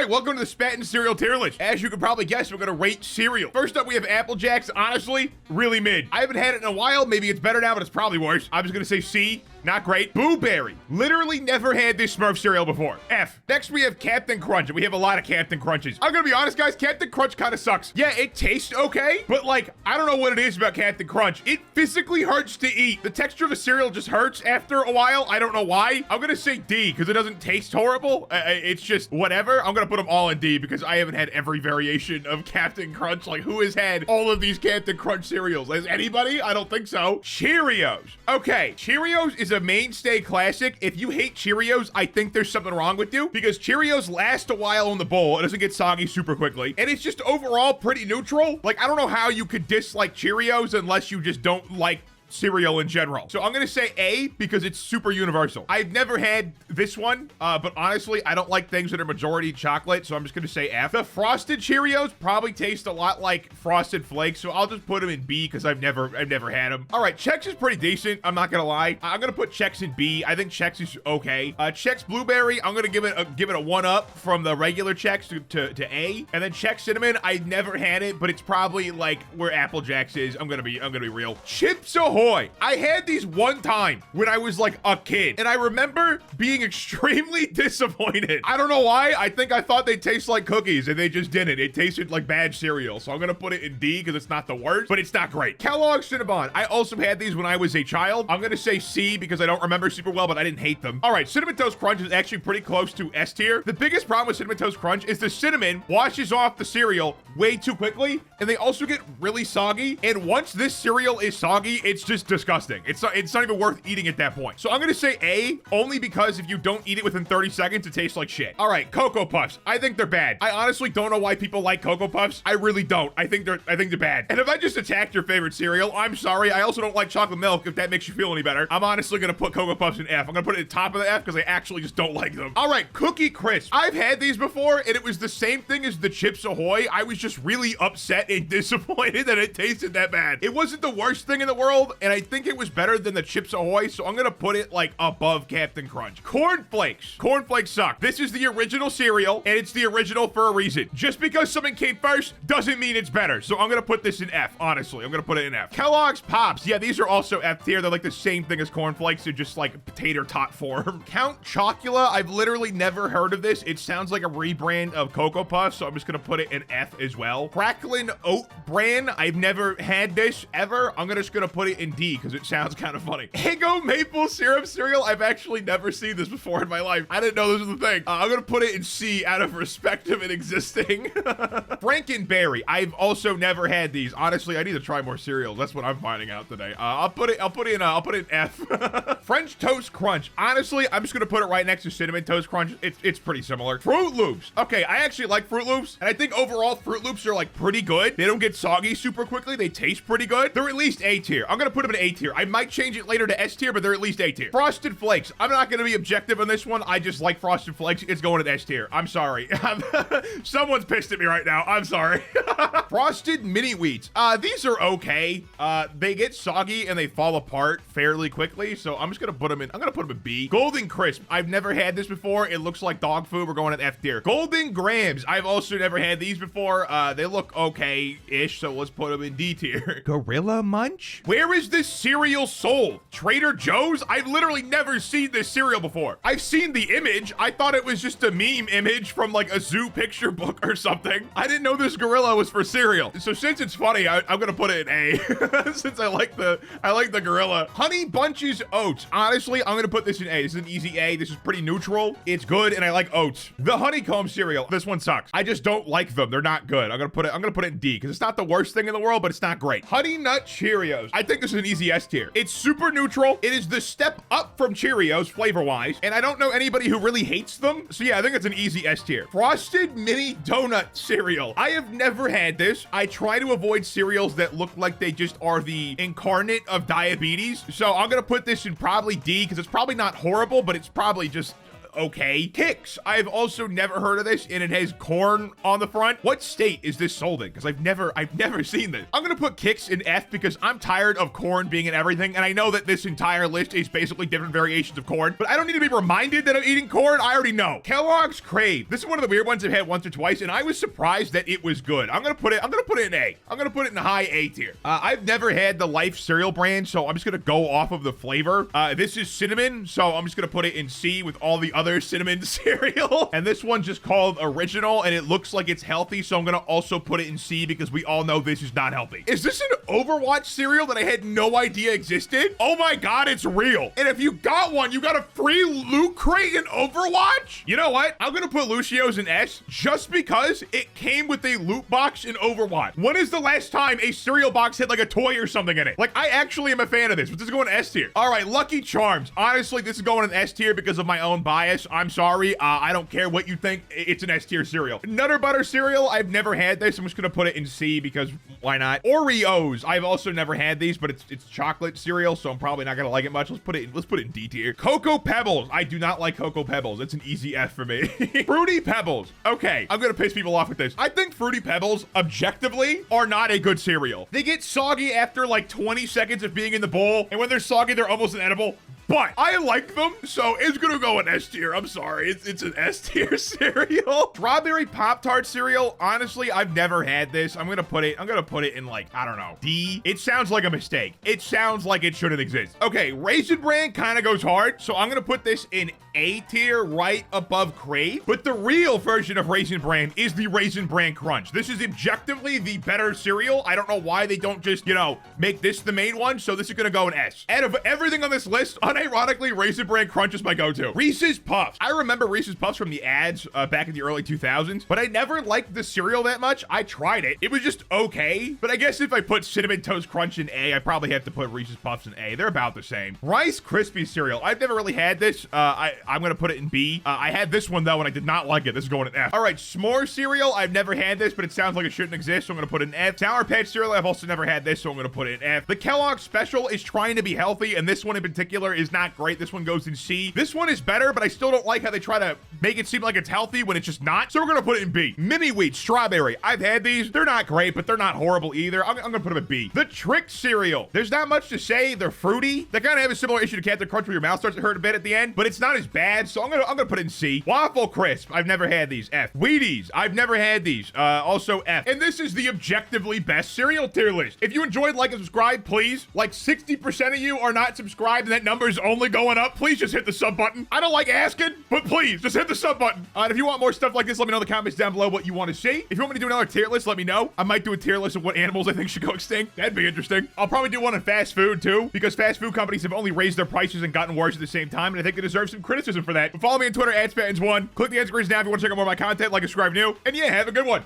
right, welcome to the spatnz cereal tier list. As you can probably guess, we're gonna rate cereal. First up, we have Apple Jacks. Honestly, really mid. I haven't had it in a while. Maybe it's better now, but it's probably worse. I'm just gonna say C. Not great. Blueberry. Literally never had this Smurf cereal before. F. Next, we have Captain Crunch, and we have a lot of Captain Crunches. I'm gonna be honest, guys, Captain Crunch kind of sucks. Yeah, it tastes okay, but like, I don't know what it is about Captain Crunch. It physically hurts to eat. The texture of the cereal just hurts after a while. I don't know why. I'm gonna say D, because it doesn't taste horrible. It's just whatever. I'm gonna put them all in D, because I haven't had every variation of Captain Crunch. Like, who has had all of these Captain Crunch cereals? Has anybody? I don't think so. Cheerios. Okay, Cheerios is a mainstay classic. If you hate Cheerios, I think there's something wrong with you, because Cheerios last a while in the bowl. It doesn't get soggy super quickly, and it's just overall pretty neutral. Like, I don't know how you could dislike Cheerios unless you just don't like cereal in general. So I'm gonna say A, because it's super universal. I've never had this one, but honestly, I don't like things that are majority chocolate, so I'm just gonna say F. The Frosted Cheerios probably taste a lot like Frosted Flakes, so I'll just put them in B, because I've never had them. All right, Chex is pretty decent. I'm not gonna lie. I'm gonna put Chex in B. I think Chex is okay. Chex Blueberry, I'm gonna give it a 1 up from the regular Chex to A. And then Chex Cinnamon, I never had it, but it's probably like where Apple Jacks is. I'm gonna be real. Chips Ahoy. I had these one time when I was like a kid, and I remember being extremely disappointed. I don't know why. I think I thought they taste like cookies, and they just didn't. It tasted like bad cereal, so I'm gonna put it in D because it's not the worst, but it's not great. Kellogg's Cinnabon. I also had these when I was a child. I'm gonna say C because I don't remember super well, but I didn't hate them. All right, Cinnamon Toast Crunch is actually pretty close to S tier. The biggest problem with Cinnamon Toast Crunch is the cinnamon washes off the cereal way too quickly, and they also get really soggy, and once this cereal is soggy, it's just disgusting. It's not even worth eating at that point. So I'm gonna say A, only because if you don't eat it within 30 seconds, it tastes like shit. All right, Cocoa Puffs. I think they're bad. I honestly don't know why people like Cocoa Puffs. I really don't. I think they're bad. And if I just attacked your favorite cereal, I'm sorry. I also don't like chocolate milk, if that makes you feel any better. I'm honestly gonna put Cocoa Puffs in F. I'm gonna put it at the top of the F because I actually just don't like them. All right, Cookie Crisp. I've had these before, and it was the same thing as the Chips Ahoy. I was just really upset and disappointed that it tasted that bad. It wasn't the worst thing in the world, and I think it was better than the Chips Ahoy, so I'm gonna put it like above Captain Crunch. Corn Flakes. Corn Flakes suck. This is the original cereal, and it's the original for a reason. Just because something came first doesn't mean it's better, so I'm gonna put this in F, honestly. I'm gonna put it in F. Kellogg's Pops. Yeah, these are also F tier. They're like the same thing as Corn Flakes. They're just like potato tot form. Count Chocula. I've literally never heard of this. It sounds like a rebrand of Cocoa Puffs, so I'm just gonna put it in F as well. Cracklin Oat Bran. I've never had this ever. I'm just gonna put it in D because it sounds kind of funny. Eggo maple syrup cereal. I've actually never seen this before in my life. I didn't know this was the thing. I'm gonna put it in C out of respect of it existing. Frankenberry. I've also never had these. Honestly, I need to try more cereals. That's what I'm finding out today. I'll put it in F. French Toast Crunch. Honestly, I'm just gonna put it right next to Cinnamon Toast Crunch. It's pretty similar. Fruit Loops. Okay, I actually like Fruit Loops, and I think overall Fruit Loops are like pretty good. They don't get soggy super quickly. They taste pretty good. They're at least A tier. I'm gonna put them in A tier. I might change it later to S tier, but they're at least A tier. Frosted Flakes. I'm not gonna be objective on this one. I just like Frosted Flakes. It's going to S tier. I'm sorry. Someone's pissed at me right now. I'm sorry. Frosted Mini Wheats. These are okay. They get soggy and they fall apart fairly quickly, so I'm just gonna put them in. I'm gonna put them in B. Golden Crisp. I've never had this before. It looks like dog food. We're going to F tier. Golden Grams. I've also never had these before. They look okay-ish, so let's put them in D tier. Gorilla Munch? Where is this cereal sold? Trader Joe's? I've literally never seen this cereal before. I've seen the image. I thought it was just a meme image from like a zoo picture book or something. I didn't know this gorilla was for cereal. So since it's funny, I'm gonna put it in A. Since I like the gorilla. Honey Bunches Oats. Honestly, I'm gonna put this in A. This is an easy A. This is pretty neutral. It's good, and I like oats. The honeycomb cereal. This one sucks. I just don't like them. They're not good. I'm gonna put it in D because it's not the worst thing in the world, but it's not great. Honey Nut Cheerios. I think this is an easy S tier. It's super neutral. It is the step up from Cheerios flavor-wise, and I don't know anybody who really hates them. So yeah, I think it's an easy S tier. Frosted Mini Donut Cereal. I have never had this. I try to avoid cereals that look like they just are the incarnate of diabetes. So I'm gonna put this in probably D because it's probably not horrible, but it's probably just okay. Kix, I've also never heard of this, and it has corn on the front. What state is this sold in? Because I've never seen this. I'm gonna put Kix in F because I'm tired of corn being in everything, and I know that this entire list is basically different variations of corn, but I don't need to be reminded that I'm eating corn. I already know. Kellogg's Crave. This is one of the weird ones I've had once or twice, and I was surprised that it was good. I'm gonna put it in A. I'm gonna put it in the high A tier. I've never had the Life cereal brand, so I'm just gonna go off of the flavor. This is cinnamon, so I'm just gonna put it in C with all the other cinnamon cereal. And this one's just called Original, and it looks like it's healthy, so I'm gonna also put it in C because we all know this is not healthy. Is this an Overwatch cereal that I had no idea existed? Oh my god, it's real. And if you got one, you got a free loot crate in Overwatch? You know what? I'm gonna put Lucio's in S just because it came with a loot box in Overwatch. When is the last time a cereal box had like a toy or something in it? Like, I actually am a fan of this, but this is going to S tier. All right, Lucky Charms. Honestly, this is going in S tier because of my own bias. I'm sorry. I don't care what you think. It's an S tier cereal. Nutter Butter cereal. I've never had this. I'm just gonna put it in C because why not? Oreos. I've also never had these, but it's chocolate cereal, so I'm probably not gonna like it much. Let's put it in D tier. Cocoa Pebbles. I do not like Cocoa Pebbles. It's an easy F for me. Fruity Pebbles. Okay, I'm gonna piss people off with this. I think Fruity Pebbles, objectively, are not a good cereal. They get soggy after like 20 seconds of being in the bowl, and when they're soggy, they're almost inedible. But I like them, so it's gonna go in S tier. I'm sorry, it's an S tier cereal. Strawberry Pop-Tart cereal. Honestly, I've never had this. I'm gonna put it in like, I don't know, D. It sounds like a mistake. It sounds like it shouldn't exist. Okay, Raisin Bran kind of goes hard, so I'm gonna put this in A tier right above Crave. But the real version of Raisin Bran is the Raisin Bran Crunch. This is objectively the better cereal. I don't know why they don't just, you know, make this the main one, so this is gonna go in S. Out of everything on this list, unironically, Raisin Bran Crunch is my go-to. Reese's Puffs. I remember Reese's Puffs from the ads back in the early 2000s, but I never liked the cereal that much. I tried it. It was just okay, but I guess if I put Cinnamon Toast Crunch in A, I probably have to put Reese's Puffs in A. They're about the same. Rice Krispies cereal. I've never really had this. I'm gonna put it in B. I had this one though, and I did not like it. This is going in F. All right, S'more cereal. I've never had this, but it sounds like it shouldn't exist, so I'm gonna put it in F. Sour Patch cereal. I've also never had this, so I'm gonna put it in F. The Kellogg's Special is trying to be healthy, and this one in particular is not great. This one goes in C. This one is better, but I still don't like how they try to make it seem like it's healthy when it's just not. So we're gonna put it in B. Mini Wheat strawberry. I've had these. They're not great, but they're not horrible either. I'm gonna put them in B. The Trick cereal. There's not much to say. They're fruity. They kind of have a similar issue to Captain Crunch where your mouth starts to hurt a bit at the end, but it's not as bad. So I'm gonna put it in C. Waffle Crisp. I've never had these. F. Wheaties. I've never had these. Also F. And this is the objectively best cereal tier list. If you enjoyed, like and subscribe, please. Like 60% of you are not subscribed, and that number is only going up. Please just hit the sub button. I don't like asking, but please just hit the sub button. And if you want more stuff like this, let me know in the comments down below what you want to see. If you want me to do another tier list, let me know. I might do a tier list of what animals I think should go extinct. That'd be interesting. I'll probably do one on fast food too, because fast food companies have only raised their prices and gotten worse at the same time, and I think they deserve some criticism for that. But follow me on Twitter @spatnz1. Click the Instagrams now if you want to check out more of my content, like and subscribe new. And yeah, have a good one.